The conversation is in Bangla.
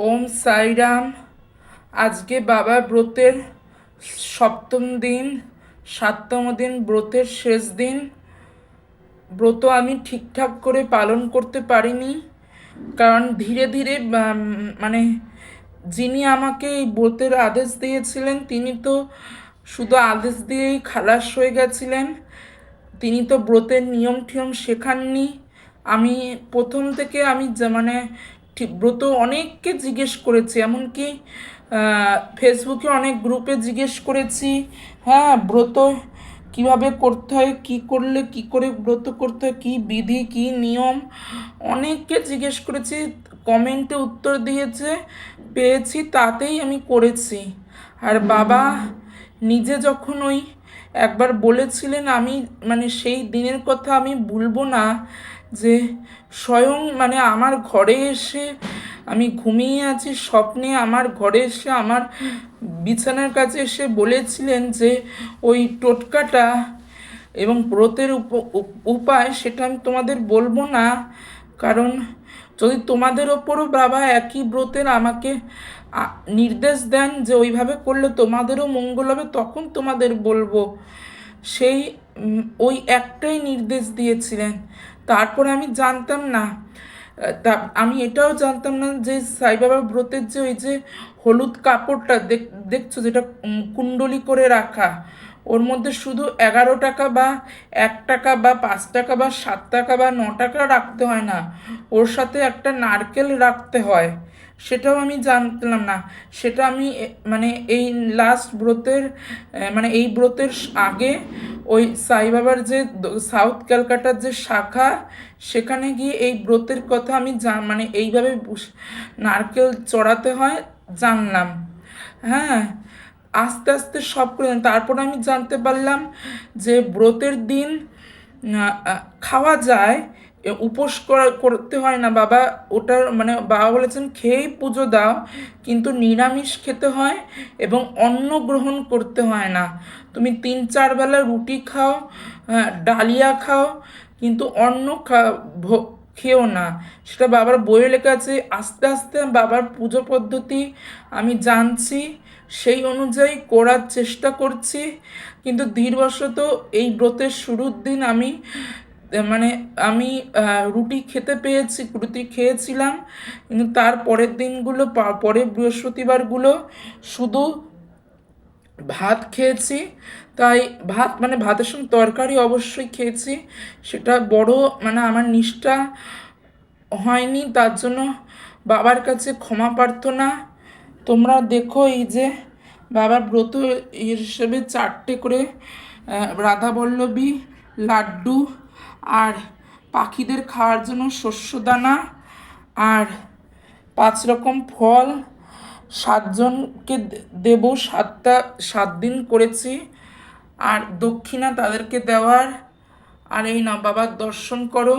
ওম সাইরাম। আজকে বাবা ব্রতের সপ্তম দিন, 7তম দিন, ব্রতের শেষ দিন। ব্রত আমি ঠিকঠাক করে পালন করতে পারিনি, কারণ ধীরে ধীরে মানে যিনি আমাকে এই ব্রতের আদেশ দিয়েছিলেন তিনি তো শুধু আদেশ দিয়েই খালাস হয়ে গেছিলেন। তিনি তো ব্রতের নিয়ম টিয়ম শেখাননি। আমি প্রথম থেকে আমি মানে ঠিক ব্রত অনেককে জিজ্ঞেস করেছি, এমনকি ফেসবুকে অনেক গ্রুপে জিজ্ঞেস করেছি। হ্যাঁ, ব্রত কিভাবে করতে হয়, কি করলে কি করে ব্রত করতে হয়, কী বিধি কী নিয়ম, অনেককে জিজ্ঞেস করেছি। কমেন্টে উত্তর দিয়েছে, পেয়েছি, তাতেই আমি করেছি। আর বাবা নিজে যখন ওই একবার বলেছিলেন, আমি মানে সেই দিনের কথা আমি ভুলবো না, যে স্বয়ং মানে আমার ঘরে এসে, আমি ঘুমিয়ে আছি, স্বপ্নে আমার ঘরে এসে আমার বিছানার কাছে এসে বলেছিলেন যে ওই টোটকাটা এবং ব্রতের উপায় সেটা আমি তোমাদের বলবো না, কারণ যদি তোমাদের ওপরও বাবা একই ব্রতের আমাকে নির্দেশ দেন যে ওইভাবে করলে তোমাদেরও মঙ্গল হবে, তখন তোমাদের বলবো। সেই ওই একটাই নির্দেশ দিয়েছিলেন। তারপরে আমি জানতাম না, তা আমি এটাও জানতাম না যে সাই বাবা ব্রতের যে ওই যে হলুদ কাপড়টা দেখছো, যেটা কুণ্ডলি করে রাখা, ওর মধ্যে শুধু 11 টাকা বা 1 টাকা বা 5 টাকা বা 7 টাকা বা 9 টাকা রাখতে হয় না, ওর সাথে একটা নারকেল রাখতে হয়। সেটাও আমি জানতাম না। সেটা আমি মানে এই লাস্ট ব্রতের মানে এই ব্রতের আগে ওই সাই বাবার যে সাউথ ক্যালকাটার যে শাখা, সেখানে গিয়ে এই ব্রতের কথা আমি মানে এইভাবে নারকেল চড়াতে হয় জানলাম। হ্যাঁ, আস্তে আস্তে সব করে তারপর আমি জানতে পারলাম যে ব্রতের দিন খাওয়া যায়, উপোস করতে হয় না বাবা। ওটার মানে বাবা বলেছেন খেয়েই পুজো দাও, কিন্তু নিরামিষ খেতে হয় এবং অন্ন গ্রহণ করতে হয় না। তুমি 3-4 বেলা রুটি খাও, ডালিয়া খাও, কিন্তু অন্ন খেও না। সেটা বাবার বইয়ে লেখা আছে। আস্তে আস্তে বাবার পুজো পদ্ধতি আমি জানছি, সেই অনুযায়ী করার চেষ্টা করছি। কিন্তু ধীরবশত এই ব্রতের শুরুর দিন আমি মানে আমি রুটি খেতে পেয়েছি, রুটি খেয়েছিলাম, কিন্তু তার পরের দিনগুলো, পরের বৃহস্পতিবারগুলো শুধু ভাত খেয়েছি। তাই ভাত মানে ভাতের সঙ্গে তরকারি অবশ্যই খেয়েছি। সেটা বড় মানে আমার নিষ্ঠা হয়নি, তার জন্য বাবার কাছে ক্ষমা প্রার্থনা। তোমরা দেখো, এই যে বাবার ব্রত হিসেবে 4টে করে রাধাবল্লভী লাড্ডু, আর পাখিদের খাওয়ার জন্য শস্যদানা, আর 5 রকম ফল 7জনকে দেব। 7 দিন করেছি, আর দক্ষিণা তাদেরকে দেওয়ার। আর এই না, বাবার দর্শন করো।